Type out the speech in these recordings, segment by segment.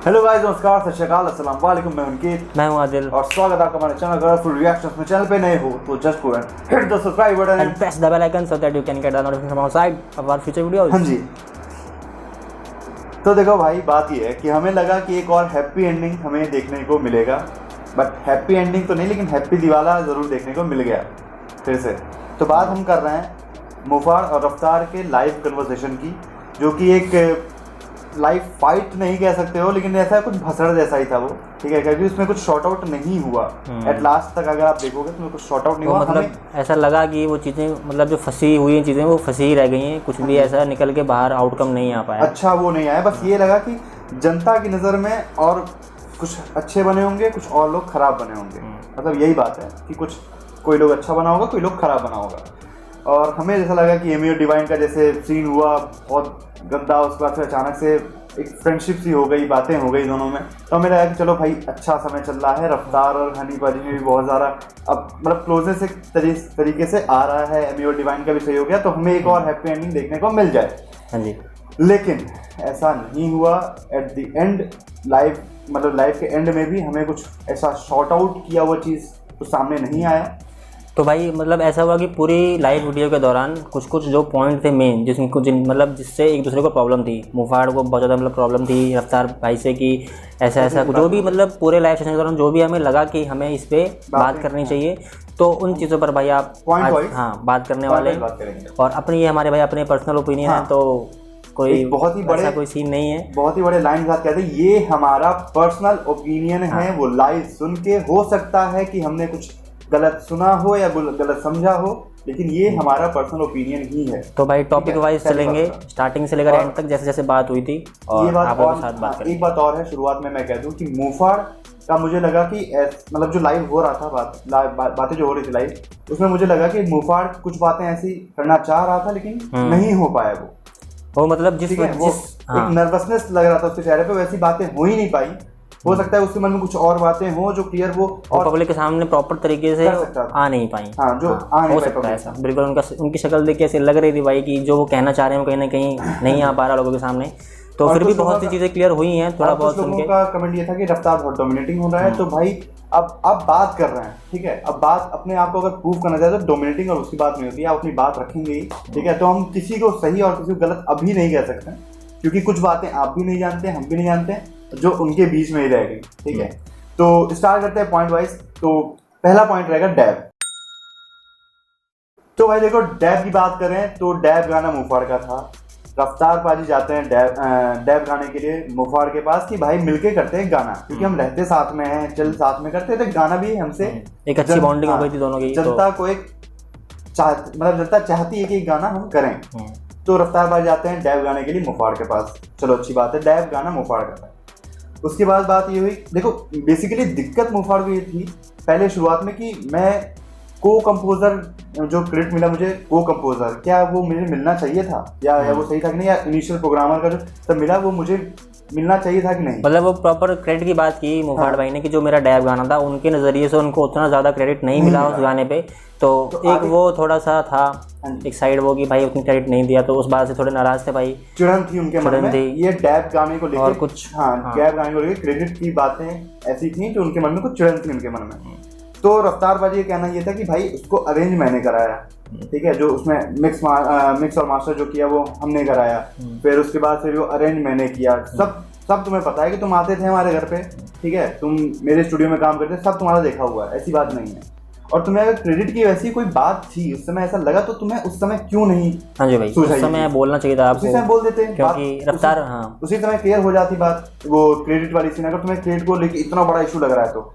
Hello guys, नमस्कार, सत श्री अकाल, अस्सलाम वालेकुम। मैं अंकित, मैं हूं आदिल और स्वागत है आपका हमारे चैनल कलरफुल रिएक्शंस में। चैनल पे नए हो तो just go and hit the subscribe button and press the bell icon so that you can get the notification from our side of our future videos. हाँ जी। तो देखो भाई, बात ये है कि हमें लगा कि एक और हैप्पी एंडिंग हमें देखने को मिलेगा, बट हैप्पी एंडिंग तो नहीं, लेकिन हैप्पी दिवाला ज़रूर देखने को मिल गया फिर से। तो बात हम कर रहे हैं मुफाड़ और रफ्तार के लाइव कन्वर्सेशन की, जो कि एक लाइव फाइट नहीं कह सकते हो, लेकिन ऐसा कुछ भसड़ जैसा ही था वो, ठीक है, क्योंकि उसमें कुछ शॉर्ट आउट नहीं हुआ। एट लास्ट तक अगर आप देखोगे तो कुछ शॉर्ट आउट नहीं हुआ। मतलब ऐसा लगा कि वो चीज़ें, मतलब जो फंसी हुई चीज़ें वो फंसी ही रह गई हैं, कुछ भी ऐसा निकल के बाहर आउटकम नहीं आ पाया। अच्छा वो नहीं आया, बस ये लगा कि जनता की नज़र में और कुछ अच्छे बने होंगे, कुछ और लोग खराब बने होंगे। मतलब यही बात है कि कुछ कोई लोग अच्छा बना होगा, कोई लोग खराब बना होगा। और हमें जैसा लगा कि एमी और डिवाइन का जैसे सीन हुआ बहुत गंदा, उसके बाद फिर अचानक से एक फ्रेंडशिप सी हो गई, बातें हो गई दोनों में। तो हमें लगा कि चलो भाई अच्छा समय चल रहा है, रफ्तार और हनी पाजी में भी बहुत ज़्यादा अब मतलब क्लोजेस्ट एक तरीके से आ रहा है, एमी और डिवाइन का भी सही हो गया, तो हमें एक और हैप्पी एंडिंग देखने को मिल जाए। हाँ जी। लेकिन ऐसा नहीं हुआ। एट द एंड लाइव के एंड में भी हमें कुछ ऐसा शॉर्ट आउट किया हुआ चीज़ तो सामने नहीं आया। तो भाई मतलब ऐसा हुआ कि पूरी लाइव वीडियो के दौरान कुछ कुछ जो पॉइंट थे मेन, जिससे एक दूसरे को प्रॉब्लम थी, मुफाड़ को बहुत ज़्यादा मतलब प्रॉब्लम थी रफ्तार भाई से कि ऐसा जो भी मतलब पूरे लाइव सेशन के दौरान जो भी हमें लगा कि हमें इस पर बात करनी चाहिए, तो उन चीज़ों पर भाई आप बात करने वाले। और अपनी ये हमारे भाई अपने पर्सनल ओपिनियन है, तो कोई बहुत ही बड़े कोई सीन नहीं है, बहुत ही बड़े लाइन साथ कहते हैं ये हमारा पर्सनल ओपिनियन है। वो लाइव सुन के हो सकता है कि हमने कुछ गलत सुना हो या गलत समझा हो, लेकिन ये हमारा पर्सनल ओपिनियन ही है। तो भाई टॉपिक वाइज चलेंगे स्टार्टिंग से लेकर एंड तक, जैसे जैसे बात हुई थी और ये बात आप लोगों के साथ बात करेंगे। एक बात और है, शुरुआत में मैं कह दूं कि मुफाड़ का मुझे लगा कि मतलब जो लाइव हो रहा था, बातें जो हो रही थी लाइव, उसमें मुझे लगा कि मुफाड़ कुछ बातें ऐसी करना चाह रहा था, लेकिन नहीं हो पाया वो मतलब जिस एक नर्वसनेस लग रहा था उसके चेहरे पे, वैसी बातें हो ही नहीं पाई। हो सकता है उसके मन में कुछ और बातें हो जो क्लियर वो और पब्लिक के सामने प्रॉपर तरीके से आ नहीं पाई। हाँ, जो आ नहीं हो सकता है ऐसा। बिल्कुल उनकी शक्ल देख के ऐसे लग रही थी भाई कि जो वो कहना चाह रहे हैं कहीं ना कहीं नहीं आ पा रहा लोगों के सामने। तो फिर भी बहुत सी चीज़ें क्लियर हुई हैं, थोड़ा बहुत सुन के। का कमेंट ये था कि रफ्तार बहुत डोमिनेटिंग हो रहा है, तो भाई अब बात कर रहे हैं, ठीक है। अब बात अपने आप को अगर प्रूव करना चाहते तो डोमिनेटिंग और उसकी बात नहीं होती है, आप अपनी बात रखेंगे ही, ठीक है। तो हम किसी को सही और किसी को गलत अभी नहीं कह सकते, क्योंकि कुछ बातें आप भी नहीं जानते, हम भी नहीं जानते, जो उनके बीच में ही रह गई, ठीक है। तो स्टार्ट करते हैं पॉइंट वाइज। तो पहला पॉइंट रहेगा डैब। तो भाई देखो, डैब की बात करें तो डैब गाना मुफाड़ का था। रफ्तार पाजी जाते हैं डैब गाने के लिए मुफाड़ के पास कि भाई मिलके करते हैं गाना, क्योंकि हम रहते साथ में हैं, चल साथ में करते हैं, तो गाना भी हमसे एक अच्छी बॉन्डिंग हो गई थी दोनों की। जनता को एक जनता चाहती है कि एक गाना हम करें। तो रफ्तार पाजी जाते हैं डैब गाने के लिए मुफाड़ के पास। चलो अच्छी बात है, डैब गाना मुफाड़ का था। उसके बाद बात ये हुई, देखो बेसिकली दिक्कत मुफाड़ को ये थी पहले शुरुआत में कि मैं को कंपोजर जो क्रेडिट मिला मुझे, को कंपोजर क्या वो मुझे मिलना चाहिए था या वो सही था कि नहीं, या इनिशियल प्रोग्रामर का जो तब मिला वो मुझे मिलना चाहिए था कि नहीं। मतलब वो प्रॉपर क्रेडिट की बात की मुफाड़ भाई ने कि जो मेरा डैब गाना था उनके नज़रिए से उनको उतना ज़्यादा क्रेडिट नहीं मिला उस गाने पे। तो एक वो थोड़ा सा था एक साइड वो कि भाई उतनी क्रेडिट नहीं दिया, तो उस बात से थोड़े नाराज थे भाई, चिड़न थी उनके मन में ये डैब गाने को लेकर और कुछ डैब गाने को लेकर क्रेडिट की बातें ऐसी थी कि उनके मन में कुछ चिड़न थी उनके मन में। तो रफ्तार बाजी का कहना ये था कि भाई उसको अरेंज मैंने कराया, ठीक है, जो उसमें मिक्स और मास्टर जो किया वो हमने कराया, फिर उसके बाद फिर वो अरेंज मैंने किया। सब तुम्हें पता है कि तुम आते थे हमारे घर पे, ठीक है, तुम मेरे स्टूडियो में काम करते, सब तुम्हारा देखा हुआ है, ऐसी बात नहीं है। और तुम्हें अगर क्रेडिट की वैसी कोई बात थी उस समय, ऐसा लगा तो तुम्हें उस समय क्यों नहीं? हाँ जी भाई, उस समय बोलना चाहिए था आपको, उसी समय बोल देते, क्योंकि रफ्तार उसी समय क्लियर हो जाती बात। वो क्रेडिट वाली सीन, अगर तुम्हें क्रेडिट को लेकर इतना बड़ा इशू लग रहा है तो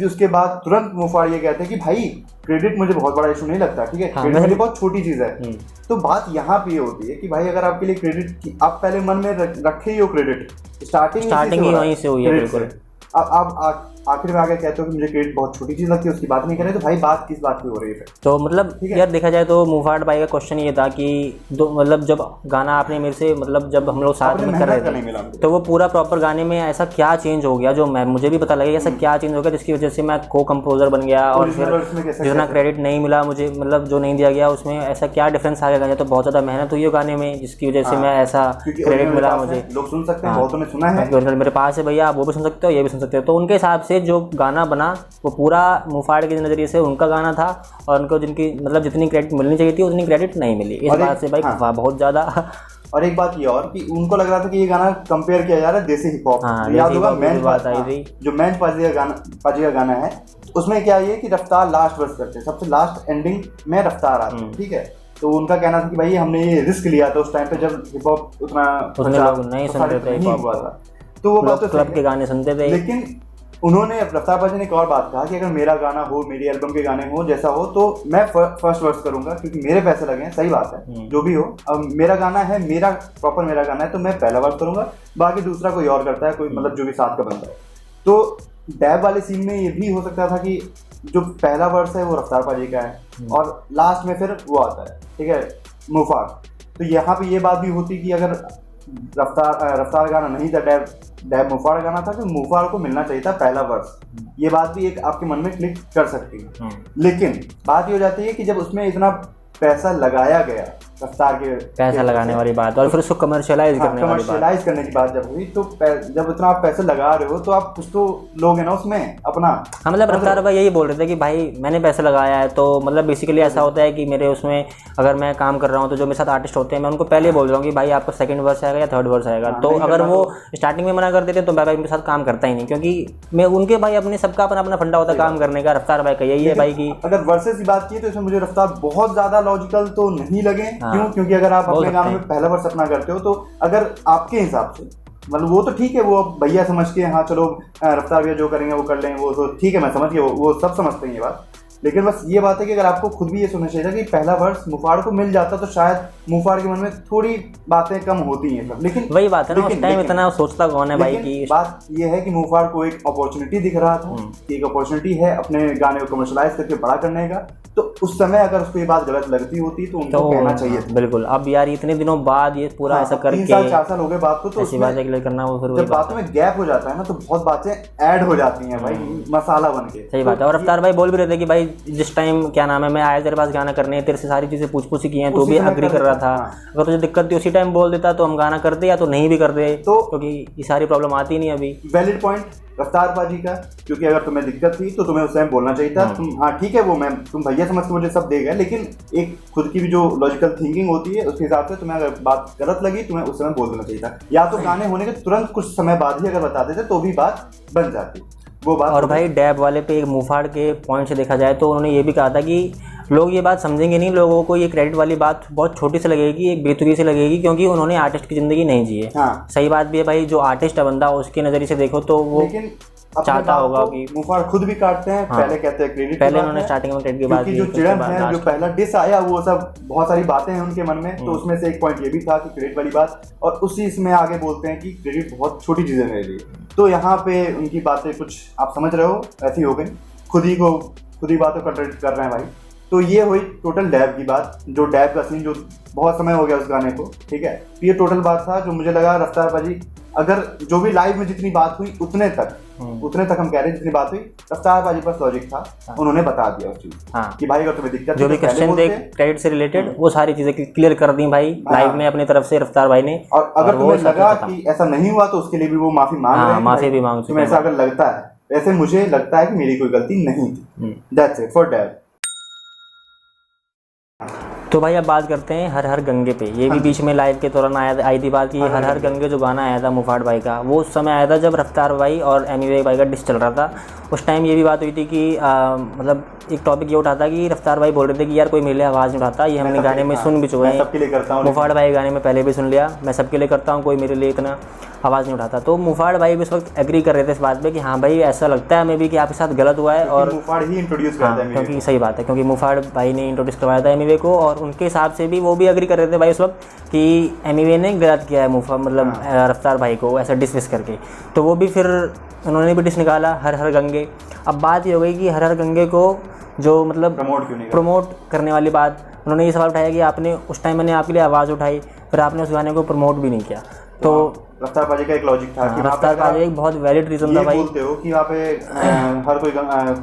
उसके बाद तुरंत मुफाड़ ये कहते हैं कि भाई क्रेडिट मुझे बहुत बड़ा इशू नहीं लगता, ठीक है, क्रेडिट मेरे बहुत छोटी चीज है। तो बात यहाँ पे होती है कि भाई अगर आपके लिए क्रेडिट की आप पहले मन में रखे ही हो, क्रेडिट स्टार्टिंग ही वहीं से हुई है, बिल्कुल। अब आखिर में आगे कहते हो कि मुझे क्रेडिट बहुत छोटी चीज़ लगती है, उसकी बात नहीं करें, तो भाई बात किस बात की हो रही है? तो मतलब यार देखा जाए तो मुफाड़ भाई का क्वेश्चन ये था कि मतलब जब गाना आपने मेरे से मतलब जब हम लोग साथ में कर रहे थे तो वो पूरा प्रॉपर गाने में ऐसा क्या चेंज हो गया जो मैं मुझे भी पता लगा ऐसा क्या चेंज हो गया जिसकी वजह से मैं को कंपोजर बन गया और फिर जितना क्रेडिट नहीं मिला मुझे, मतलब जो नहीं दिया गया उसमें ऐसा क्या डिफरेंस आ गया? तो बहुत ज़्यादा मेहनत हुई है गाने में जिसकी वजह से मैं ऐसा क्रेडिट मिला मुझे। लोग सुन सकते हैं, बहुतों ने सुना है, मेरे पास है भैया, आप वो भी सुन सकते हो, ये भी सुन सकते हो। तो उनके हिसाब से जो गाना बना वो पूरा मुफाड़ के नज़रिए से उनका गाना था और उनको जिनकी मतलब जितनी क्रेडिट मिलनी चाहिए थी उतनी क्रेडिट नहीं मिली। इस बात से भाई बहुत ज़्यादा। और एक बात ये और कि उनको लग रहा था कि ये गाना कंपेयर किया जा रहा है देसी हिप हॉप, याद होगा मैंच बात आई थी जो मैंच पाजी का गाना है, उसमें क्या ये कि रफ्तार लास्ट वर्स करते हैं, सबसे लास्ट एंडिंग में रफ्तार आता है, ठीक है। तो उनका कहना था कि भाई हमने ये रिस्क लिया था उस टाइम पे जब हिप हॉप उतना लोग नहीं सुनते थे, हुआ था, तो वो बात तो क्लब के गाने सुनते थे। लेकिन उन्होंने रफ्तार पाजी ने एक और बात कहा कि अगर मेरा गाना हो, मेरी एल्बम के गाने हो, जैसा हो, तो मैं फर्स्ट वर्स करूंगा क्योंकि मेरे पैसे लगे हैं, सही बात है, जो भी हो। अब मेरा गाना है, मेरा प्रॉपर मेरा गाना है, तो मैं पहला वर्स करूंगा, बाकी दूसरा कोई और करता है, कोई मतलब जो भी साथ का बंदा है। तो डैब वाले सीन में ये भी हो सकता था कि जो पहला वर्स है वो रफ्तार पाजी का है और लास्ट में फिर वो आता है, ठीक है, मुफाड़। तो यहाँ पे ये बात भी होती कि अगर रफ्तार गाना नहीं था, डैब मुफाड़ गाना था, तो मुफाड़ को मिलना चाहिए था पहला वर्स। ये बात भी एक आपके मन में क्लिक कर सकती है। लेकिन बात ये हो जाती है कि जब उसमें इतना पैसा लगाया गया, रफ्तार के पैसा लगाने वाली बात और फिर उसको कमर्शियलाइज करने की बात जब हुई, तो जब इतना आप पैसे लगा रहे हो तो आप कुछ तो लोग हैं ना उसमें अपना। हाँ मतलब रफ्तार भाई यही बोल रहे थे कि भाई मैंने पैसे लगाया है, तो मतलब बेसिकली ऐसा होता है कि मेरे उसमें अगर मैं काम कर रहा हूँ तो जो मेरे साथ आर्टिस्ट होते हैं मैं उनको पहले बोल रहा हूँ कि भाई आपका सेकंड वर्स आएगा या थर्ड वर्स आएगा। तो अगर वो स्टार्टिंग में मना कर देते तो मैं भाई मेरे साथ काम करता ही नहीं, क्योंकि मैं उनके भाई अपने सबका अपना अपना फंडा होता है काम करने का। रफ्तार भाई का यही है भाई की अगर वर्सेस की बात की तो इसमें मुझे रफ्तार बहुत ज्यादा लॉजिकल तो नहीं लगे। क्यों? क्योंकि अगर आप अपने गानों में पहला वर्स अपना करते हो तो अगर आपके हिसाब से मतलब वो तो ठीक है, वो भैया समझ के हाँ चलो रफ्तार भैया जो करेंगे वो कर लेंगे, वो तो ठीक है, मैं समझ गया, वो सब समझते हैं ये बात। लेकिन बस ये बात है कि अगर आपको खुद भी ये सोचना चाहिए था कि पहला वर्स मुफाड़ को मिल जाता तो शायद मुफाड़ के मन में थोड़ी बातें कम होती हैं सब। लेकिन वही बात है ना, उस टाइम इतना सोचता कौन है भाई की। बात ये है कि मुफाड़ को एक अपॉर्चुनिटी दिख रहा था कि एक अपॉर्चुनिटी है अपने गाने को कमर्शलाइज करके बड़ा करने का, तो उस समय अगर उसको ये बात गलत लगती होती तो उनको कहना चाहिए था। बिल्कुल। अब यार इतने दिनों बाद ये पूरा ऐसा करके 3 साल 4 साल हो गए बात को, तो ऐसी बात है करना वो फिर जब बातों में गैप हो जाता है ना तो बहुत बातें ऐड हो जाती हैं भाई, मसाला बन के। सही बात है। और रफ्तार भाई बोल भी रहे थे कि भाई जिस टाइम क्या नाम है मैं आया तेरे पास गाना करने, तेरे से सारी चीजें पूछ की हैं, तो भी अग्री कर रहा था। अगर तुझे दिक्कत थी उसी टाइम बोल देता तो हम गाना करते या तो नहीं भी करते, तो क्योंकि ये सारी प्रॉब्लम आती नहीं अभी। वैलिड पॉइंट रफ्तार पाजी का, क्योंकि अगर तुम्हें दिक्कत थी तो तुम्हें उस टाइम बोलना चाहिए था। तुम हाँ ठीक है वो मैं तुम भैया समझ के मुझे सब दे गए, लेकिन एक खुद की भी जो लॉजिकल थिंकिंग होती है उसके हिसाब से तुम्हें अगर बात गलत लगी तुम्हें उस समय बोल देना चाहिए था, या तो गाने होने के तुरंत कुछ समय बाद ही अगर बता देते तो भी बात बन जाती वो बात। और भाई डैब वाले पे एक मुफाड़ के पॉइंट से देखा जाए तो उन्होंने ये भी कहा था कि लोग ये बात समझेंगे नहीं, लोगों को ये क्रेडिट वाली बात बहुत छोटी सी लगेगी, एक बेतुकी से लगेगी, क्योंकि उन्होंने आर्टिस्ट की ज़िंदगी नहीं जी है। हाँ। सही बात भी है भाई, जो आर्टिस्ट है बंदा उसके नज़रिए से देखो तो वो चाहता होगा कि मुफाड़ खुद भी काटते हैं। हाँ। पहले कहते हैं क्रेडिट, पहले उन्होंने स्टार्टिंग में क्रेडिट की बात की, जो चिड़न है जो पहला डिस आया वो सब बहुत सारी बातें हैं उनके मन में, तो उसमें से एक पॉइंट ये भी था कि क्रेडिट वाली बात, और उसी इसमें आगे बोलते हैं कि क्रेडिट बहुत छोटी चीज़ है मेरे लिए। तो यहाँ पे उनकी बातें कुछ आप समझ रहे हो ऐसी हो गई, खुद ही बातों कंट्रोडिक्ट कर रहे हैं भाई। तो ये हुई टोटल डैब की बात, जो डैब का सीन जो बहुत समय हो गया उस गाने को, ठीक है। ये टोटल बात था जो मुझे लगा रफ्तार पाजी अगर जो भी लाइव में जितनी बात हुई उतने तक हम कह रहे हैं जितनी बात हुई, रफ्तार पाजी पास लॉजिक था। हाँ। उन्होंने बता दिया उस चीज कि भाई अगर तुम्हें दिक्कत जो भी क्वेश्चन थे क्रेडिट से रिलेटेड वो सारी चीजें क्लियर कर दी भाई लाइव में अपनी तरफ से रफ्तार भाई ने। और अगर तुम्हें लगा कि ऐसा नहीं हुआ तो उसके लिए भी वो माफी मांग रहे हैं, माफी भी मांग तुम्हें ऐसा अगर लगता है, वैसे मुझे लगता है कि मेरी कोई गलती नहीं थी। That's it for dab. तो भाई अब बात करते हैं हर हर गंगे पे। ये भी बीच में लाइव के दौरान आई थी बात कि हर हर गंगे जो गाना आया था मुफाड़ भाई का, वो उस समय आया था जब रफ्तार भाई और एमी भाई का डिस चल रहा था। उस टाइम ये भी बात हुई थी कि मतलब एक टॉपिक ये उठा था कि रफ्तार भाई बोल रहे थे कि यार कोई मेरे लिए आवाज़ नहीं उठाता, ये हमने गाने में सुन भी चुके हैं, मुफाड़ भाई गाने में पहले भी सुन लिया, मैं सबके लिए करता हूँ, कोई मेरे लिए इतना आवाज़ नहीं उठाता। तो मुफाड़ भाई भी उस वक्त एग्री कर रहे थे इस बात पे कि हाँ भाई ऐसा लगता है हमें भी कि आपके साथ गलत हुआ है, और मुफाड़ ही इंट्रोड्यूस करता है, क्योंकि सही बात है, क्योंकि मुफाड़ भाई ने इंट्रोड्यूस करवाया था एमी को, और उनके हिसाब से भी वो भी एग्री कर रहे थे भाई उस वक्त कि एमिवे ने गलत किया है मुफा मतलब रफ्तार भाई को ऐसा डिस करके। तो वो भी फिर उन्होंने भी डिस निकाला हर हर गंगे। अब बात ये हो गई कि हर हर गंगे को जो मतलब प्रमोट करने वाली बात, उन्होंने ये सवाल उठाया कि आपने उस टाइम मैंने आपके लिए आवाज़ उठाई, फिर आपने उस गाने को प्रमोट भी नहीं किया। तो रफ्तार पाजी का एक लॉजिक था कि रफ्तार पाजी एक बहुत वैलिड रीजन था भाई। बोलते हो कि वहाँ पे हर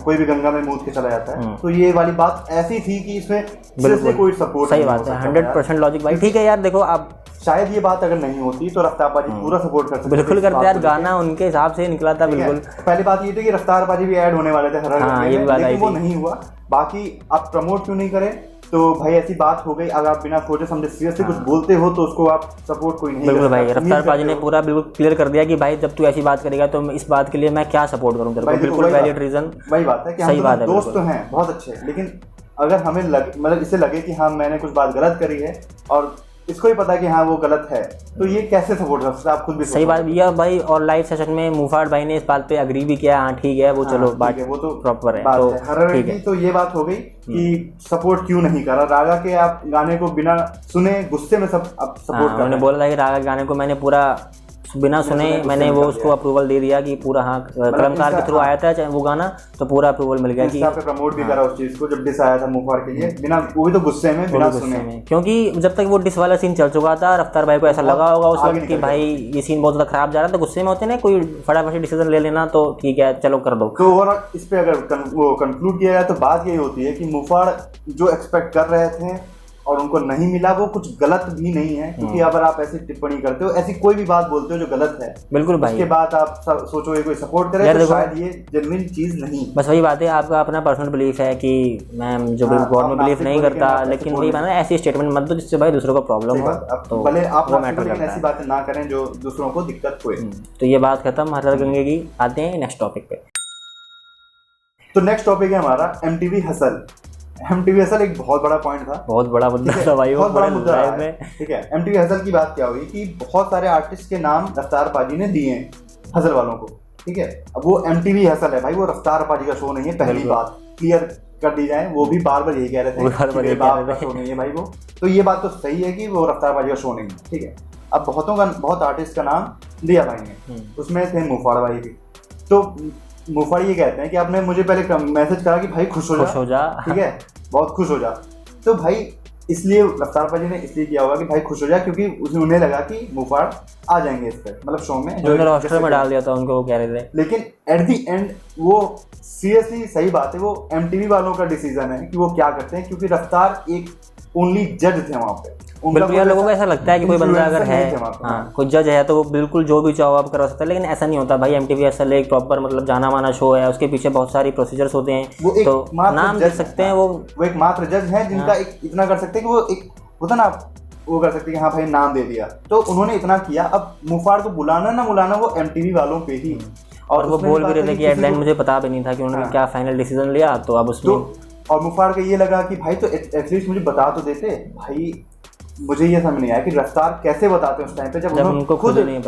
कोई भी गंगा में मूद के चला जाता है, तो ये वाली बात ऐसी थी कि इसमें बिल्कुल कोई सपोर्ट सही बात है, 100% लॉजिक भाई। ठीक है यार, देखो आप शायद ये बात अगर नहीं होती तो रफ्तार पाजी पूरा सपोर्ट कर सकते, बिल्कुल करते यार, गाना उनके हिसाब से निकला था बिल्कुल। पहली बात ये थी कि रफ्तार पाजी भी ऐड होने वाले थे हर लेकिन वो नहीं हुआ। बाकी आप प्रमोट क्यों नहीं करें, तो भाई ऐसी बात हो गई। अगर आप बिना सोचे समझे सीरियसली कुछ बोलते हो तो उसको आप सपोर्ट कोई नहीं। बिल्कुल भाई, रफ्तार पाजी ने पूरा बिल्कुल क्लियर कर दिया कि भाई जब तू ऐसी बात करेगा तो इस बात के लिए मैं क्या सपोर्ट करूं तेरे को। बिल्कुल वैलिड रीजन, वही बात है कि हम दोस्त तो हैं बहुत अच्छे, लेकिन अगर हमें मतलब इससे लगे कि हाँ मैंने कुछ बात गलत करी है और इसको ही पता कि हाँ वो गलत है, तो ये कैसे सपोर्ट कर सकते हैं, आप खुद भी सही बात भैया भाई। और लाइव सेशन में मुफाड़ भाई ने इस बात पे अग्री भी किया, हाँ ठीक है वो चलो बात है, वो तो प्रॉपर है। तो ठीक है, तो ये बात हो गई कि सपोर्ट क्यों नहीं करा। रागा के आप गाने को बिना सुने गुस्से में सब आप सपोर्ट कर, मैंने बोला था कि रागा के गाने को मैंने पूरा बिना सुने मैंने वो उसको अप्रूवल दे दिया कि पूरा हाँ कलमकार के थ्रू आया था चाहे वो गाना, तो पूरा अप्रूवल मिल गया कि प्रमोट भी करा उस चीज को जब डिस आया था मुफाड़ के लिए, बिना वो भी तो गुस्से में बिना सुने, क्योंकि जब तक वो डिस वाला सीन चल चुका था रफ्तार भाई को ऐसा लगा होगा उस वक्त कि भाई ये सीन बहुत ज्यादा खराब जा रहा था। गुस्से में होते ना कोई फटाफट डिसीजन ले लेना, तो ठीक है चलो कर दो। तो और इस पे अगर वो कंक्लूड किया जाए तो बात यही होती है कि मुफाड़ जो एक्सपेक्ट कर रहे थे और उनको नहीं मिला वो कुछ गलत भी नहीं है, क्योंकि अगर आप ऐसी टिप्पणी करते हो, ऐसी कोई भी बात बोलते हो जो गलत है, बिल्कुल भाई, उसके बाद आप सोचोगे कोई सपोर्ट करे तो शायद ये जेन्युइन चीज नहीं। बस वही बात है, आपका अपना पर्सनल बिलीफ है कि मैं जो गॉड में बिलीफ नहीं करता, लेकिन वही बात है ऐसी स्टेटमेंट मत दो जिससे भाई दूसरों को प्रॉब्लम हो, तो भले आप ऐसी बातें ना करें जो दूसरों को दिक्कत होए। तो ये बात खत्म हर हर गंगे की। आते हैं नेक्स्ट टॉपिक पे। तो नेक्स्ट टॉपिक है हमारा एमटीवी हसल। एमटीवी हसल एक बहुत बड़ा पॉइंट था, बहुत बड़ा मुद्दा था भाई, बहुत बड़ा मुद्दा है। ठीक है, एमटीवी हसल की बात क्या हुई कि बहुत सारे आर्टिस्ट के नाम रफ्तार पाजी ने दिए हैं हसल वालों को। ठीक है, अब वो एमटीवी हसल है भाई, वो रफ्तार पाजी का शो नहीं है, पहली बात क्लियर कर दी जाए। वो भी बार बार यही कह रहे थे कि बाप का शो नहीं है भाई वो, तो ये बात तो सही है कि वो रफ्तार पाजी का शो नहीं है। ठीक है, अब बहुत आर्टिस्ट का नाम दिया भाई ने, उसमें थे मुफाड़ भाई भी। तो मुफाड़ ये कहते हैं कि आपने मुझे पहले मैसेज करा कि भाई खुश हो जा, ठीक है, बहुत खुश हो जा। तो भाई इसलिए रफ्तार पाजी ने इसलिए किया होगा कि भाई खुश हो जा, क्योंकि उन्हें लगा कि मुफाड़ आ जाएंगे इस पर, मतलब शो में जो रोस्टर में डाल दिया था उनको, वो कह रहे थे। लेकिन एट द एंड वो सीरियसली सही बात है, वो एमटीवी वालों का डिसीजन है कि वो क्या करते हैं, क्योंकि रफ्तार एक ओनली जज थे वहाँ पे। बिल्कुल यार, लोगों को ऐसा लगता है कि कोई बंदा अगर है कोई जज है तो वो बिल्कुल जो भी चाहो आप करवा सकता है, लेकिन ऐसा नहीं होता भाई। एमटीवी असल एक प्रॉपर मतलब जाना माना शो है, उसके पीछे बहुत सारी प्रोसीजर्स होते हैं, तो नाम दे सकते हैं वो एक मात्र जज है जिनका एक इतना कर सकते हैं कि वो एक होता ना वो कर सकते हैं कि हाँ भाई नाम दे दिया, तो उन्होंने इतना किया। अब मुफाड़ को बुलाना ना बुलाना वो एमटीवी वालों पे ही, और वो बोल भी रहे थे कि एटलाइन मुझे पता भी नहीं था कि उन्होंने क्या फाइनल डिसीजन लिया, तो अब उसमें और मुफाड़ को ये लगा कि भाई तो एटलीस्ट मुझे बता तो देते। भाई मुझे ये समझ नहीं आया कि रफ्तार कैसे बताते हैं उस टाइम पे जब उनको खुद नहीं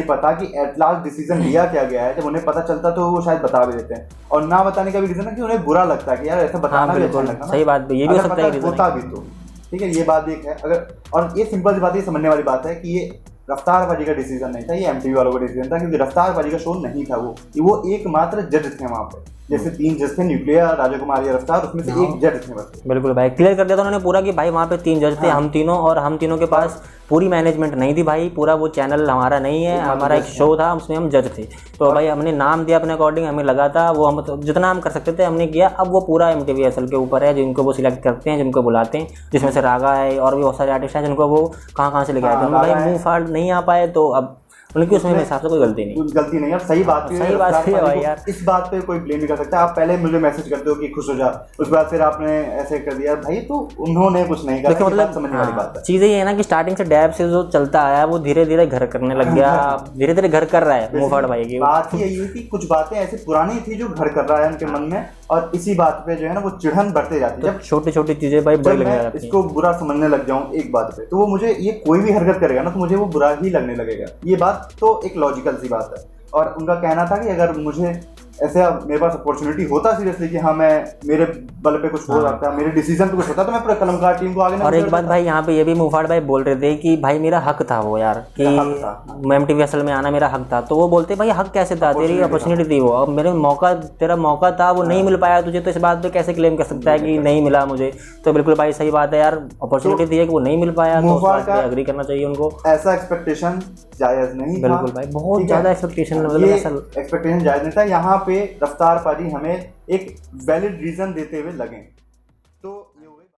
पता कि एट लास्ट डिसीजन लिया क्या गया है। जब उन्हें पता चलता तो वो शायद बता भी देते हैं, और ना बताने का भी रीजन है कि उन्हें बुरा लगता है कि यार ऐसा बताना भी अच्छा लगता है। सही बात भी, ये भी हो सकता है होता भी तो ठीक है, ये बात एक है। अगर और ये सिंपल सी बात, ये समझने वाली बात है कि ये रफ्तार पाजी का डिसीजन नहीं था, ये एमटीवी वालों का डिसीजन था, क्योंकि रफ्तार पाजी का शो नहीं था। वो एकमात्र जज थे वहाँ पे, जैसे 3 जज थे, न्यूक्लियर, राजा कुमार या रफ्तार, उसमें से एक जज थे बस। बिल्कुल भाई, क्लियर कर दिया था उन्होंने पूरा कि भाई वहाँ पे 3 जज थे, हम तीनों, और हम तीनों के पास पूरी मैनेजमेंट नहीं थी भाई, पूरा वो चैनल हमारा नहीं है, हमारा एक शो था, उसमें हम जज थे। तो भाई हमने नाम दिया अपने अकॉर्डिंग, हमें लगा था वो हम जितना हम कर सकते थे हमने किया। अब वो पूरा एमटीवी असल के ऊपर है, जिनको वो सिलेक्ट करते हैं, जिनको बुलाते हैं, जिसमें से रागा है और भी बहुत सारे आर्टिस्ट हैं जिनको वो कहाँ से लेके आए थे। भाई मुँह फाड़ नहीं आ पाए, तो अब उनकी उसमें हिसाब से कोई गलती नहीं है। सही बात है भाई यार, इस बात पे कोई ब्लेम नहीं कर सकता। आप पहले मुझे मैसेज करते हो कि खुश हो जा, उसके बाद फिर आपने ऐसे कर दिया भाई, तो उन्होंने कुछ नहीं करा। मतलब समझने वाली बात है, चीज़ें ये है ना कि स्टार्टिंग से डैब से जो चलता आया वो धीरे धीरे घर करने लग गया, धीरे धीरे घर कर रहा है मुफाड़ भाई की। बात यही है कि कुछ बातें ऐसी पुरानी थी जो घर कर रहा है उनके मन में, और इसी बात पे जो है ना वो चिढ़न बढ़ते जाती है। जब छोटी छोटी चीजें भाई बड़ी लगने लगती हैं, इसको बुरा समझने लग जाऊं एक बात पे, तो वो मुझे ये कोई भी हरकत करेगा ना तो मुझे वो बुरा ही लगने लगेगा। ये बात तो एक लॉजिकल सी बात है। और उनका कहना था कि अगर मुझे ऐसे मेरे पास अपॉर्चुनिटी होता सीरियसली कि हाँ मैं मेरे बल पे कुछ हो जाता है, मेरे डिसीजन पे कुछ होता, तो मैं पूरे कलमकार टीम को आगे ना। और एक बात भाई यहाँ पे ये भी मुफाड़ भाई बोल रहे थे कि भाई मेरा हक था वो यार कि MTVSL में आना मेरा हक था, तो वो बोलते भाई हक कैसे था, तेरी अपॉर्चुनिटी थी वो, अब मेरे मौका तेरा मौका था वो नहीं मिल पाया तुझे, तो इस बात पे कैसे क्लेम कर सकता है कि नहीं मिला मुझे। तो बिल्कुल भाई सही बात है यार, अपॉर्चुनिटी थी कि वो नहीं मिल पाया, तो उस बात पे एग्री करना चाहिए उनको। ऐसा एक्सपेक्टेशन जायज नहीं था। बिल्कुल भाई बहुत ज्यादा एक्सपेक्टेशन, मतलब ऐसा एक्सपेक्टेशन जायज नहीं था। यहाँ पे रफ्तार पाजी हमें एक वैलिड रीजन देते हुए लगे, तो ये